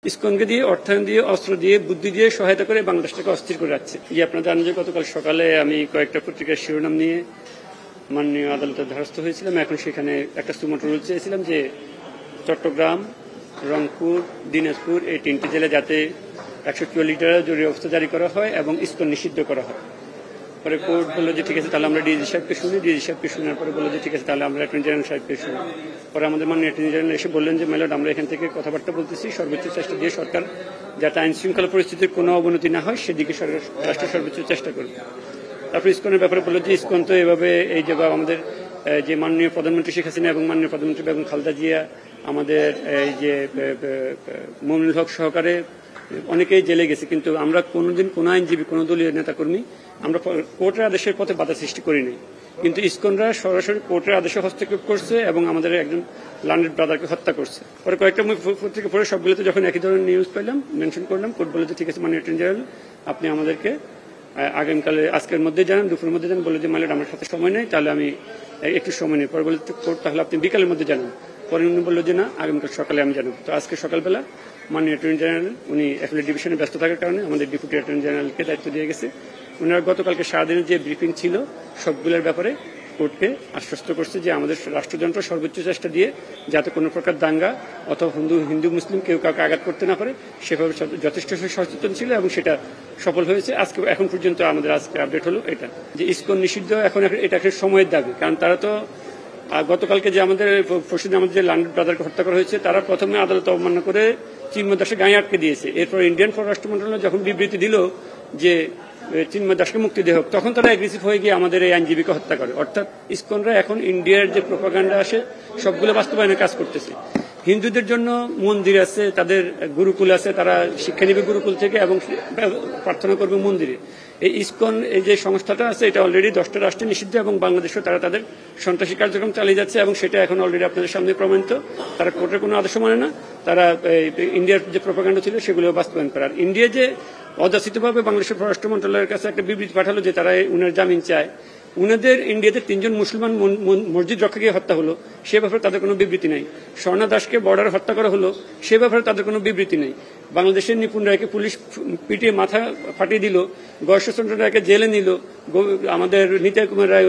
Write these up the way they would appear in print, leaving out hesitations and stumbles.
ইসকনকে দিয়ে অর্থায়ন দিয়ে অস্ত্র দিয়ে বুদ্ধি দিয়ে সহায়তা করে বাংলাদেশটাকে অস্থির করে রাখছে। যে আপনারা জানেন যে গতকাল সকালে আমি কয়েকটা পত্রিকার শিরোনাম নিয়ে মাননীয় আদালতের ধারস্থ হয়েছিলাম। এখন সেখানে একটা সুমোটো রুল চেয়েছিলাম যে চট্টগ্রাম, রংপুর, দিনাজপুর এই তিনটি জেলায় যাতে 144 টাকা জরুরি অবস্থা জারি করা হয় এবং ইসকন নিষিদ্ধ করা হয়। পরে কোর্ট বললো যে ঠিক আছে, তাহলে আমরা ডিজি সাহেবকে শুনি। ডিজি সাহেবকে শোনার পরে বললো যে ঠিক আছে, তাহলে আমরা অ্যাটর্নি জেনারেল সাহেবকে শুনি। পরে আমাদের মাননীয় অ্যাটর্নি জেনারেল এসে বললেন যে মাইলর্ড, আমরা এখান থেকে কথাবার্তা বলতেছি, সর্বোচ্চ চেষ্টা দিয়ে সরকার যাতে আইন শৃঙ্খলা পরিস্থিতির কোনো অবনতি না হয় সেদিকে রাষ্ট্র সর্বোচ্চ চেষ্টা করবে। তারপর ইসকনের ব্যাপারে বললো যে ইসকন তো এভাবে এই যে আমাদের যে মাননীয় প্রধানমন্ত্রী শেখ হাসিনা এবং মাননীয় প্রধানমন্ত্রী বেগম খালেদা জিয়া, আমাদের এই যে মুমিনুল হক সহকারে অনেকেই জেলে গেছে, কিন্তু আমরা কোনোদিন কোনো আইনজীবী, কোনো দলীয় নেতাকর্মী আমরা কোর্টের আদেশের পথে বাধা সৃষ্টি করিনি। কিন্তু ইসকনরা সরাসরি কোর্টের আদেশে হস্তক্ষেপ করছে এবং আমাদের একজন লার্নেড ব্রাদারকে হত্যা করছে। পরে কয়েকটা পত্রিকা পরে সবগুলোতে যখন একই ধরনের নিউজ পেলাম, মেনশন করলাম, কোর্ট বলে যে ঠিক আছে মাননীয় অ্যাটর্নি জেনারেল, আপনি আমাদেরকে আগামীকালে আজকের মধ্যে জানান, দুপুরের মধ্যে জানান। বলে যে মাইলর্ড, আমার সাথে সময় নেই, তাহলে আমি একটু সময় নেই। পরে বলে কোর্ট তাহলে আপনি বিকালের মধ্যে জানান। পরে উনি বললো যে না, আগামীকাল সকালে আমি জানাবো। তো আজকে সকালবেলা মাননীয় অ্যাটর্নি জেনারেল উনি অ্যাপিলেট ডিভিশনে ব্যস্ত থাকার কারণে আমাদের ডেপুটি অ্যাটর্নি জেনারেলকে দায়িত্ব দিয়ে গেছে। ওনারা গতকালকে সারাদিনের যে ব্রিফিং ছিল সবগুলোর ব্যাপারে কোর্টকে আশ্বস্ত করছে যে আমাদের রাষ্ট্রযন্ত্র সর্বোচ্চ চেষ্টা দিয়ে যাতে কোনো প্রকার দাঙ্গা অথবা হিন্দু মুসলিম কেউ কাউকে আঘাত করতে না পারে সেভাবে যথেষ্ট সচেতন ছিল এবং সেটা সফল হয়েছে। আজকে এখন পর্যন্ত আমাদের আজকে আপডেট হলো এটা যে ইসকন নিষিদ্ধ। এখন এটা একটা সময়ের দাবি, কারণ তারা তো গতকালকে যে আমাদের পরশুদিন আমাদের যে লার্নেড ব্রাদারকে হত্যা করা হয়েছে, তারা প্রথমে আদালত অবমাননা করে চিন্ময় দাসের গায়ে আটকে দিয়েছে। এরপর ইন্ডিয়ান পররাষ্ট্র মন্ত্রণালয় যখন বিবৃতি দিল যে চিন্ময় দাসকে মুক্তি দেওয়া হোক, তখন তারা অ্যাগ্রেসিভ হয়ে গিয়ে আমাদের এই আইনজীবীকে হত্যা করে। অর্থাৎ ইসকনরা এখন ইন্ডিয়ার যে প্রোপাগান্ডা আসে সবগুলো বাস্তবায়নের কাজ করতেছে। হিন্দুদের জন্য মন্দির আছে, তাদের গুরুকুল আছে, তারা শিক্ষা নেবে গুরুকুল থেকে এবং প্রার্থনা করবে মন্দিরে। এই ইসকন এই যে সংস্থাটা আছে এটা অলরেডি 10টা রাষ্ট্রে নিষিদ্ধ এবং বাংলাদেশেও তারা তাদের সন্ত্রাসী কার্যক্রম চালিয়ে যাচ্ছে এবং সেটা এখন অলরেডি আপনাদের সামনে প্রমাণিত। তারা কোর্টের কোনো আদেশ মানে না, তারা ইন্ডিয়ার যে প্রোপাগান্ডা ছিল সেগুলো বাস্তবায়ন করার। ইন্ডিয়া যে অযাচিতভাবে বাংলাদেশের পররাষ্ট্র মন্ত্রণালয়ের কাছে একটা বিবৃতি পাঠালো যে তারা উনার জামিন চায়, উনাদের ইন্ডিয়াতে 3 জন মুসলমান মসজিদ রক্ষাকে হত্যা হলো, সে ব্যাপারে তাদের কোনো বিবৃতি নেই। স্বর্ণা দাসকে বর্ডারে হত্যা করা হলো, সে ব্যাপারে তাদের কোনো বিবৃতি নেই। বাংলাদেশের নিপুণ রায়কে পুলিশ পিটিয়ে মাথা ফাটিয়ে দিল, গয়েশ্বরচন্দ্র রায়কে জেলে নিল, আমাদের নিতাই কুমার রায়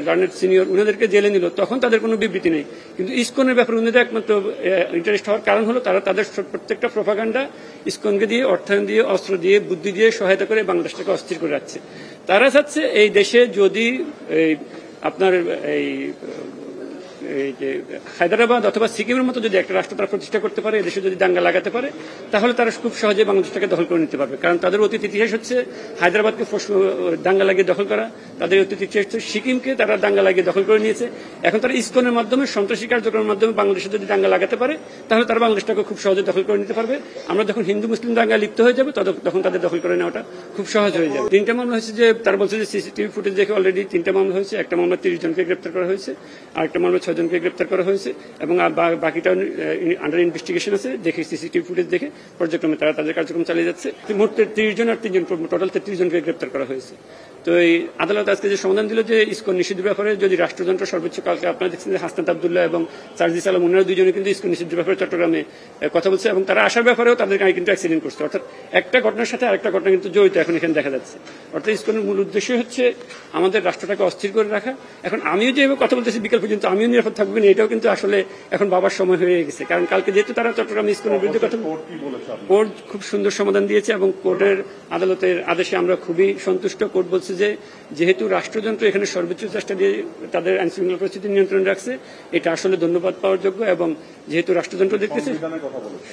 লার্নেড সিনিয়র উনাদেরকে জেলে নিল, তখন তাদের কোনো বিবৃতি নেই। কিন্তু ইসকনের ব্যাপারে উনাদের একমাত্র ইন্টারেস্ট হওয়ার কারণ হলো তারা তাদের প্রত্যেকটা প্রোপাগান্ডা ইসকনকে দিয়ে অর্থায়ন দিয়ে অস্ত্র দিয়ে বুদ্ধি দিয়ে সহায়তা করে বাংলাদেশটাকে অস্থির করে রাখছে। তারা চাচ্ছে এই দেশে যদি আপনার এই যে হায়দ্রাবাদ অথবা সিকিমের মতো যদি একটা রাষ্ট্র তারা প্রতিষ্ঠা করতে পারে, এদেশে যদি দাঙ্গা লাগাতে পারে, তাহলে তারা খুব সহজে বাংলাদেশটাকে দখল করে নিতে পারবে। কারণ তাদের অতীত ইতিহাস হচ্ছে হায়দ্রাবাদকে দাঙ্গা লাগিয়ে দখল করা, তাদের অতীত ইতিহাস হচ্ছে সিকিমকে তারা দাঙ্গা লাগিয়ে দখল করে নিয়েছে। এখন তারা ইসকনের মাধ্যমে সন্ত্রাসী কার্যক্রমের মাধ্যমে বাংলাদেশে যদি দাঙ্গা লাগাতে পারে, তাহলে তারা বাংলাদেশটাকে খুব সহজে দখল করে নিতে পারবে। আমরা যখন হিন্দু মুসলিম দাঙ্গা লিপ্ত হয়ে যাবে তখন তাদের দখল করে নেওয়াটা খুব সহজ হয়ে যাবে। 3টা মামলা হয়েছে, যে তারা বলছে যে সিসিটিভি ফুটেজ দেখে অলরেডি 3টা মামলা হয়েছে। একটা মামলা 30 জনকে গ্রেপ্তার করা হয়েছে, আরেকটা মামলা 6 জনকে গ্রেপ্তার করা হয়েছে এবং বাকিটা আন্ডার ইনভেস্টিগেশন আছে। দেখে সিসিটিভি ফুটেজ দেখে পর্যায়ক্রমে তারা তাদের কার্যক্রম চালিয়ে যাচ্ছে। মোট 30 জন আর 3 জন, টোটাল 33 জনকে গ্রেপ্তার করা হয়েছে। তো এই আদালত আজকে যে সমাধান দিল যে ইসকন নিষিদ্ধ ব্যাপারে যদি রাষ্ট্রযন্ত্র সর্বোচ্চ, কালকে আপনারা দেখছেন যে হাসনাত আব্দুল্লাহ এবং সার্জিস আলম ওনারা 2 জনে কিন্তু ইসকন নিষিদ্ধ ব্যাপারে চট্টগ্রামে কথা বলছে এবং তারা আসার ব্যাপারেও তাদের গাড়ি কিন্তু অ্যাক্সিডেন্ট করছে। অর্থাৎ একটা ঘটনার সাথে আরেকটা ঘটনা কিন্তু জড়িত এখন এখানে দেখা যাচ্ছে। অর্থাৎ ইসকনের মূল উদ্দেশ্য হচ্ছে আমাদের রাষ্ট্রটাকে অস্থির করে রাখা। এখন আমিও যেভাবে কথা বলতেছি বিকাল পর্যন্ত আমিও নিরাপদ থাকবো না, এটাও কিন্তু আসলে এখন বাবার সময় হয়ে গেছে। কারণ কালকে যেহেতু তারা চট্টগ্রাম ইসকনের বিরুদ্ধে কথা, কোর্ট খুব সুন্দর সমাধান দিয়েছে এবং কোর্টের আদালতের আদেশে আমরা খুবই সন্তুষ্ট। কোর্ট বলছে যে যেহেতু রাষ্ট্রযন্ত্র এখানে সর্বোচ্চ চেষ্টা দিয়ে তাদের আইন শৃঙ্খলা পরিস্থিতি নিয়ন্ত্রণে রাখছে, এটা আসলে ধন্যবাদ পাওয়ার যোগ্য। এবং যেহেতু রাষ্ট্রযন্ত্র দেখতেছে,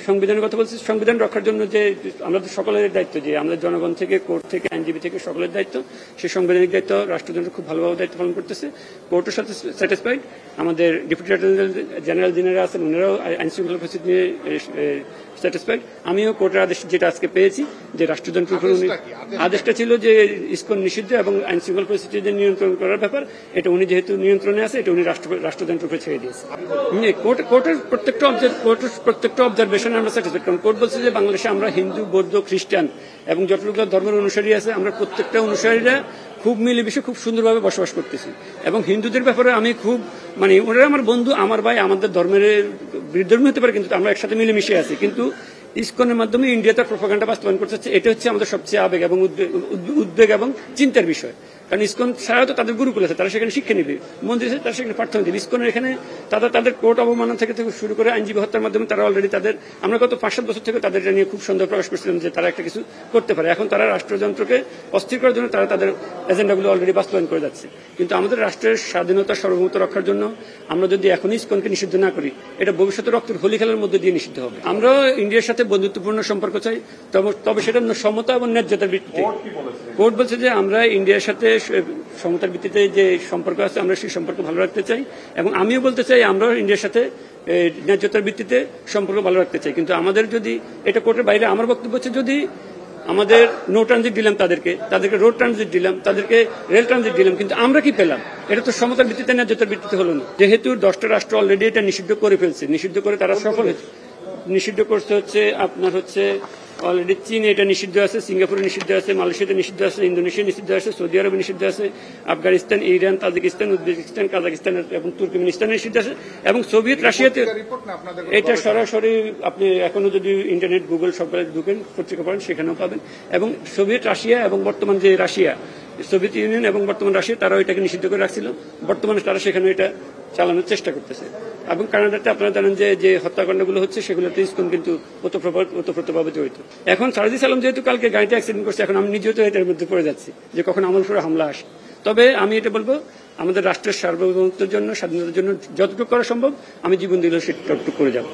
সংবিধানের কথা বলছে, সংবিধান রক্ষার জন্য যে আমাদের সকলের দায়িত্ব, যে আমাদের জনগণ থেকে কোর্ট থেকে আইনজীবী থেকে সকলের দায়িত্ব, সেই সাংবিধানিক দায়িত্ব রাষ্ট্রযন্ত্র খুব ভালোভাবে দায়িত্ব পালন করতেছে। কোর্টের সাথে স্যাটিসফাইড। আমাদের ডেপুটি জেনারেল যিনারা আছেন ওনারাও আইন শৃঙ্খলা পরিস্থিতি নিয়ে স্যাটিসফাইড। আমিও কোর্টের আদেশ যেটা আজকে পেয়েছি যে রাষ্ট্রযন্ত্র আদেশটা ছিল যে ইসকন নিষিদ্ধ এবং আইন শৃঙ্খলা পরিস্থিতি নিয়ন্ত্রণ করার ব্যাপার, এটা উনি যেহেতু নিয়ন্ত্রণে আছে এটা উনি রাষ্ট্রযন্ত্রকে ছেড়ে দিয়েছে। কোর্টের প্রত্যেকটা অবজারভেশনে আমরা স্যাটিসফাইড। কারণ কোর্ট বলছে যে বাংলাদেশে আমরা হিন্দু, বৌদ্ধ, খ্রিস্টান এবং যতটুকু ধর্মের অনুসারী আছে আমরা প্রত্যেকটা অনুসারীরা খুব মিলেমিশে খুব সুন্দরভাবে বসবাস করতেছি। এবং হিন্দুদের ব্যাপারে আমি খুব ওনারা আমার বন্ধু, আমার ভাই, আমাদের ধর্মের বিরুদ্ধে হতে পারে কিন্তু আমরা একসাথে মিলেমিশে আছি। কিন্তু ইসকনের মাধ্যমে ইন্ডিয়া তার প্রোপাগান্ডা বাস্তবায়ন করতে চাচ্ছে। এটা হচ্ছে আমাদের সবচেয়ে আবেগ এবং উদ্বেগ এবং চিন্তার বিষয়। কারণ ইসকন ছাড়াও তো তাদের গুরুকুল আছে, তারা সেখানে শিক্ষা নেবে, মন্দির আছে, তারা সেখানে প্রার্থনা দেবে। ইসকনের এখানে তাদের কোর্ট অবমাননা থেকে শুরু করে আইনজীবী হত্যার মাধ্যমে তারা অলরেডি আমরা গত 5-7 বছর থেকে তাদের নিয়ে খুব সন্দেহ প্রকাশ করছিলাম যে তারা একটা কিছু করতে পারে। এখন তারা রাষ্ট্রযন্ত্রকে অস্থির করার জন্য তারা তাদের এজেন্ডাগুলো অলরেডি বাস্তবায়ন করে যাচ্ছে। কিন্তু আমাদের রাষ্ট্রের স্বাধীনতা সার্বভৌমত্ব রক্ষার জন্য আমরা যদি এখন ইসকনকে নিষিদ্ধ না করি, এটা ভবিষ্যতে রক্তের হোলি খেলার মধ্যে দিয়ে নিষিদ্ধ হবে। আমরা ইন্ডিয়ার সাথে বন্ধুত্বপূর্ণ সম্পর্ক চাই, তবে সেটা সমতা এবং ন্যায্যতার ভিত্তিতে। কোর্ট বলছে যে আমরা ইন্ডিয়ার সাথে সমতার ভিত্তিতে যে সম্পর্ক আছে আমরা সেই সম্পর্ক ভালো রাখতে চাই, এবং আমিও বলতে চাই আমরা ইন্ডিয়ার সাথে ন্যায্যতার ভিত্তিতে সম্পর্ক ভালো রাখতে চাই। কিন্তু আমাদের যদি এটা কোর্টের বাইরে, আমার বক্তব্য হচ্ছে যদি আমাদের নো ট্রানজিট দিলাম, তাদেরকে রোড ট্রানজিট দিলাম, তাদেরকে রেল ট্রানজিট দিলাম, কিন্তু আমরা কি পেলাম? এটা তো সমতার ভিত্তিতে ন্যায্যতার ভিত্তিতে হলো না। যেহেতু 10টা রাষ্ট্র অলরেডি এটা নিষিদ্ধ করে ফেলছে, নিষিদ্ধ করে তারা সফল হয়েছে। নিষিদ্ধ করতে হচ্ছে আপনার অলরেডি চীন এটা নিষিদ্ধ আছে, সিঙ্গাপুরে নিষিদ্ধ আছে, মালয়েশিয়াতে নিষিদ্ধ আছে, ইন্দোনেশিয়া নিষিদ্ধ আছে, সৌদি আরবে নিষিদ্ধ আছে, Afghanistan, Iran, Tajikistan, Uzbekistan, Kazakhstan এবং তুর্কমেনিস্তানে নিষিদ্ধ আছে, এবং সোভিয়েত রাশিয়াতে। এটা সরাসরি আপনি এখনো যদি ইন্টারনেট গুগল সবগুলো ঢুকেন, পত্রিকা পড়েন, সেখানেও পাবেন। এবং সোভিয়েত রাশিয়া এবং বর্তমান যে রাশিয়া, সোভিয়েত ইউনিয়ন এবং বর্তমান রাশিয়া, তারাও এটাকে নিষিদ্ধ করে রাখছিল। বর্তমানে তারা সেখানে এটা চালানোর চেষ্টা করতেছে। এবং কানাডাতে আপনারা জানেন যে হত্যাকাণ্ডগুলো হচ্ছে সেগুলোতে ইসকন কিন্তু ওতপ্রোতভাবে জড়িত। এখন সারজিস আলম যেহেতু কালকে গাড়িটা অ্যাক্সিডেন্ট করছে, এখন আমি নিজেও তো এটার মধ্যে পড়ে যাচ্ছি যে কখন আমার উপরে হামলা আসে। তবে আমি এটা বলবো, আমাদের রাষ্ট্রের সার্বভৌমত্বের জন্য, স্বাধীনতার জন্য যতটুকু করা সম্ভব আমি জীবন দিলেও সেটুকু করে যাব।